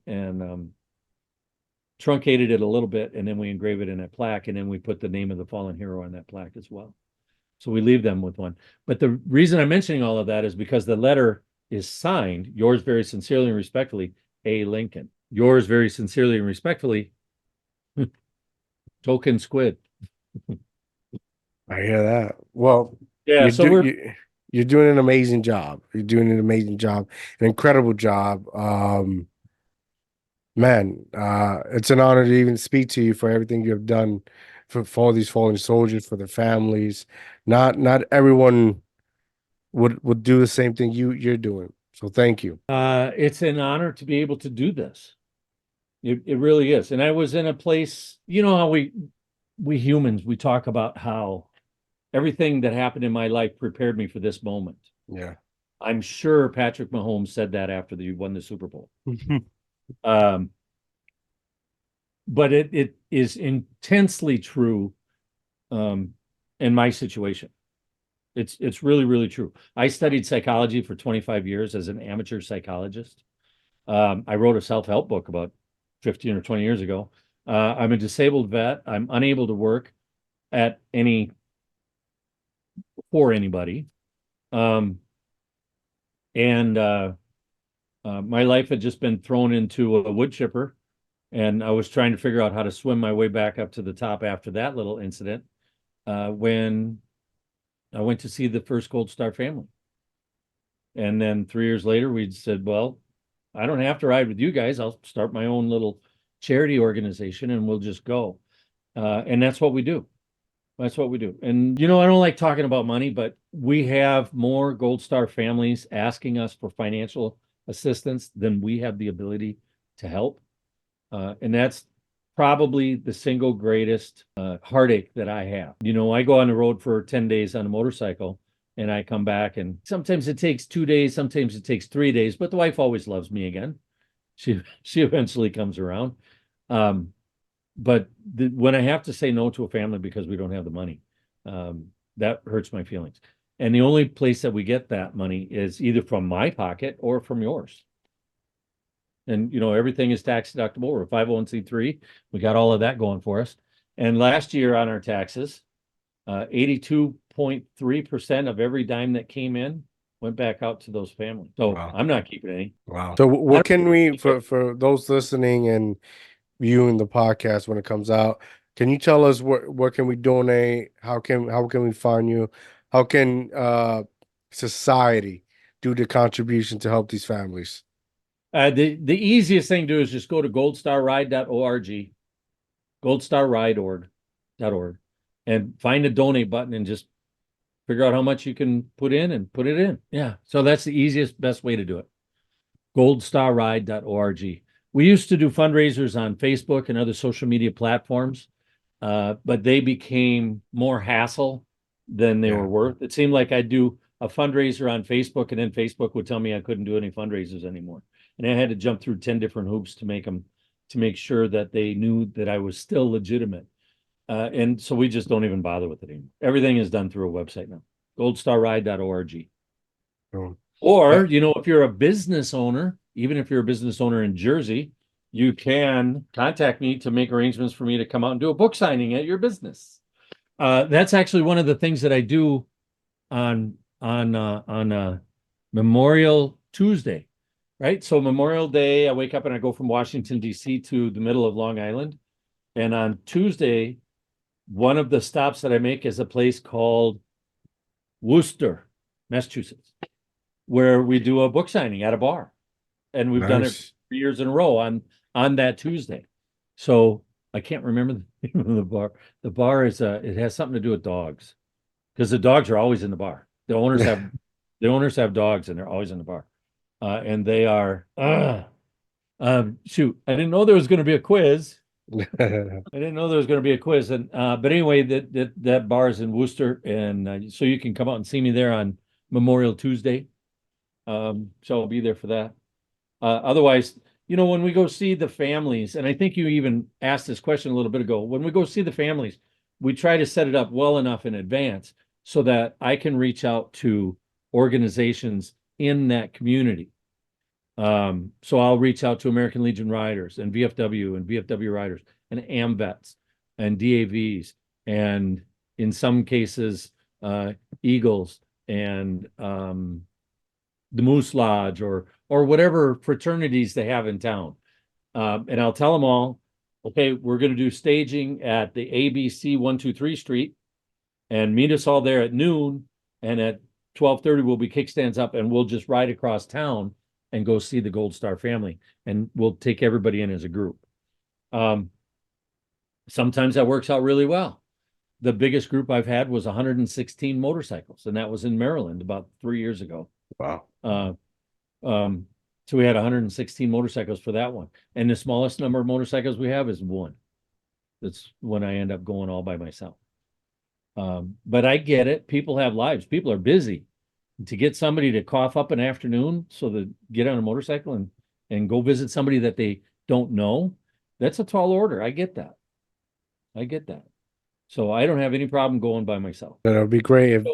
truncated it a little bit, and then we engrave it in a plaque, and then we put the name of the fallen hero on that plaque as well. So we leave them with one. But the reason I'm mentioning all of that is because the letter is signed, yours very sincerely and respectfully, A. Lincoln. Yours very sincerely and respectfully, Token Squid. I hear that. Well, Yeah, you so do we're you're doing an amazing job. You're doing an amazing job, an incredible job. Man, it's an honor to even speak to you for everything you have done for all these fallen soldiers, for their families. Not everyone would do the same thing you're doing. So thank you. it's an honor to be able to do this. It really is. And I was in a place, you know how we humans, we talk about how everything that happened in my life prepared me for this moment. Yeah. I'm sure Patrick Mahomes said that after you won the Super Bowl. Um, but it is intensely true in my situation. It's really, really true. I studied psychology for 25 years as an amateur psychologist. I wrote a self-help book about 15 or 20 years ago. I'm a disabled vet. I'm unable to work at any for anybody. Um, and my life had just been thrown into a wood chipper, and I was trying to figure out how to swim my way back up to the top after that little incident when I went to see the first Gold Star family. And then 3 years later, we said, well, I don't have to ride with you guys. I'll start my own little charity organization and we'll just go. And that's what we do. That's what we do. And, I don't like talking about money, but we have more Gold Star families asking us for financial assistance than we have the ability to help. And that's probably the single greatest heartache that I have. I go on the road for 10 days on a motorcycle and I come back, and sometimes it takes 2 days, sometimes it takes 3 days, but the wife always loves me again. She eventually comes around. But when I have to say no to a family because we don't have the money, that hurts my feelings. And the only place that we get that money is either from my pocket or from yours. And everything is tax deductible. We're a 501(c)(3). We got all of that going for us. And last year on our taxes, 82.3% of every dime that came in went back out to those families. So Wow. I'm not keeping any. Wow. So I what don't can we keep it. for those listening and viewing the podcast when it comes out, can you tell us what can we donate? How can we find you? How can society do the contribution to help these families? The easiest thing to do is just go to goldstarride.org, goldstarride.org, and find a donate button and just figure out how much you can put in and put it in. Yeah. So that's the easiest, best way to do it. goldstarride.org. We used to do fundraisers on Facebook and other social media platforms, but they became more hassle than they Yeah. were worth. It seemed like I'd do a fundraiser on Facebook, and then Facebook would tell me I couldn't do any fundraisers anymore. And I had to jump through 10 different hoops to make sure that they knew that I was still legitimate. And so we just don't even bother with it anymore. Everything is done through a website now, goldstarride.org. Um, Or, uh, if you're a business owner, even if you're a business owner in Jersey, you can contact me to make arrangements for me to come out and do a book signing at your business. That's actually one of the things that I do on Memorial Tuesday, right? So Memorial Day, I wake up and I go from Washington, D.C. to the middle of Long Island. And on Tuesday, one of the stops that I make is a place called Worcester, Massachusetts, where we do a book signing at a bar. And we've done it nice. 3 years in a row on that Tuesday. So I can't remember the name of the bar. The bar is it has something to do with dogs because the dogs are always in the bar. The owners have The owners have dogs and they're always in the bar. And they are, shoot, I didn't know there was going to be a quiz. I didn't know there was going to be a quiz. And, but anyway, that bar is in Worcester. And so you can come out and see me there on Memorial Tuesday. So I'll be there for that. Otherwise, when we go see the families, and I think you even asked this question a little bit ago, when we go see the families, we try to set it up well enough in advance so that I can reach out to organizations in that community. So I'll reach out to American Legion Riders and VFW Riders and AMVETs and DAVs and in some cases Eagles and the Moose Lodge or whatever fraternities they have in town. And I'll tell them all, okay, we're going to do staging at the ABC 123 Street and meet us all there at noon. And at 12:30, we'll be kickstands up and we'll just ride across town and go see the Gold Star family. And we'll take everybody in as a group. Sometimes that works out really well. The biggest group I've had was 116 motorcycles, and that was in Maryland about 3 years ago. Wow. So we had 116 motorcycles for that one. And the smallest number of motorcycles we have is one. That's when I end up going all by myself. But I get it. People have lives. People are busy. To get somebody to cough up an afternoon so that get on a motorcycle and go visit somebody that they don't know, that's a tall order. I get that. So I don't have any problem going by myself. It would be great if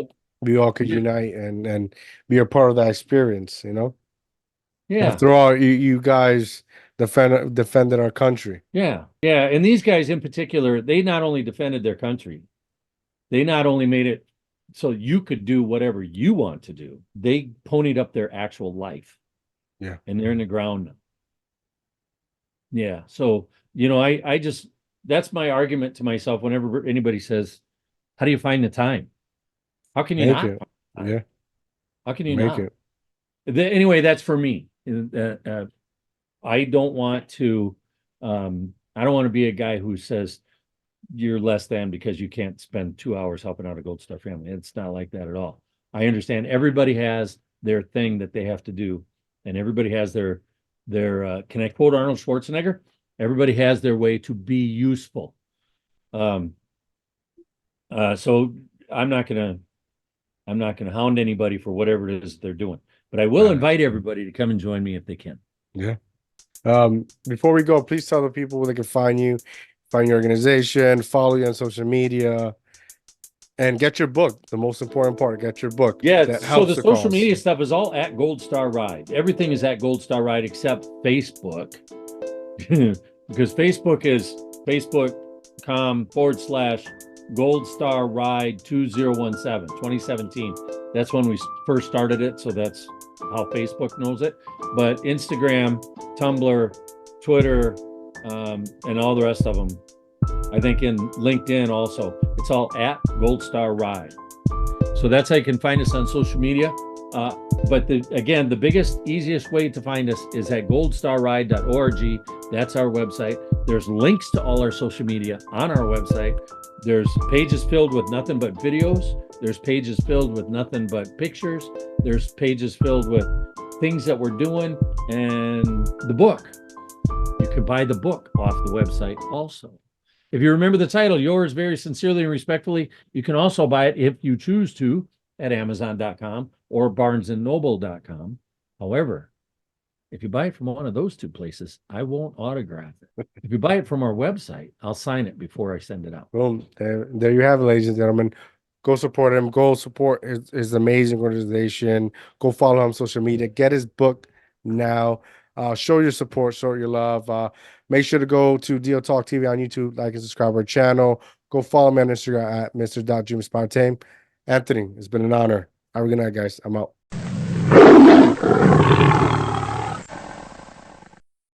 we all could unite and be a part of that experience, Yeah. After all, you guys defended our country. Yeah. Yeah. And these guys in particular, they not only defended their country, they not only made it so you could do whatever you want to do, they ponied up their actual life. Yeah. And they're in the ground now. Yeah. So, I just, that's my argument to myself whenever anybody says, how do you find the time? How can you not? Yeah. How can you Make not? it. Anyway, that's for me. I don't want to, I don't want to be a guy who says you're less than because you can't spend 2 hours helping out a Gold Star family. It's not like that at all. I understand everybody has their thing that they have to do, and everybody has their can I quote Arnold Schwarzenegger? Everybody has their way to be useful. So I'm not gonna hound anybody for whatever it is they're doing, but I will invite everybody to come and join me if they can. Yeah. Before we go, please tell the people where they can find you, find your organization, follow you on social media, and get your book. The most important part, get your book. Yeah, that so helps the the social cause. media stuff is all at Gold Star Ride. Everything is at Gold Star Ride except Facebook. Because Facebook is facebook.com/Gold Star Ride 2017. That's when we first started it, so that's how Facebook knows it. But Instagram, Tumblr, Twitter, and all the rest of them, I think in LinkedIn also, it's all at Gold Star Ride. So that's how you can find us on social media. But again, the biggest, easiest way to find us is at goldstarride.org. That's our website. There's links to all our social media on our website. There's pages filled with nothing but videos. There's pages filled with nothing but pictures. There's pages filled with things that we're doing and the book. You can buy the book off the website also. If you remember the title, Yours Very Sincerely and Respectfully, you can also buy it if you choose to at Amazon.com or BarnesandNoble.com. However, if you buy it from one of those two places, I won't autograph it. If you buy it from our website, I'll sign it before I send it out. Boom. There you have it, ladies and gentlemen. Go support him. Go support his amazing organization. Go follow him on social media. Get his book now. Show your support. Show your love. Make sure to go to Deal Talk TV on YouTube. Like and subscribe our channel. Go follow me on Instagram at Mr.JimSpartane. Anthony, it's been an honor. Have a good night, guys. I'm out.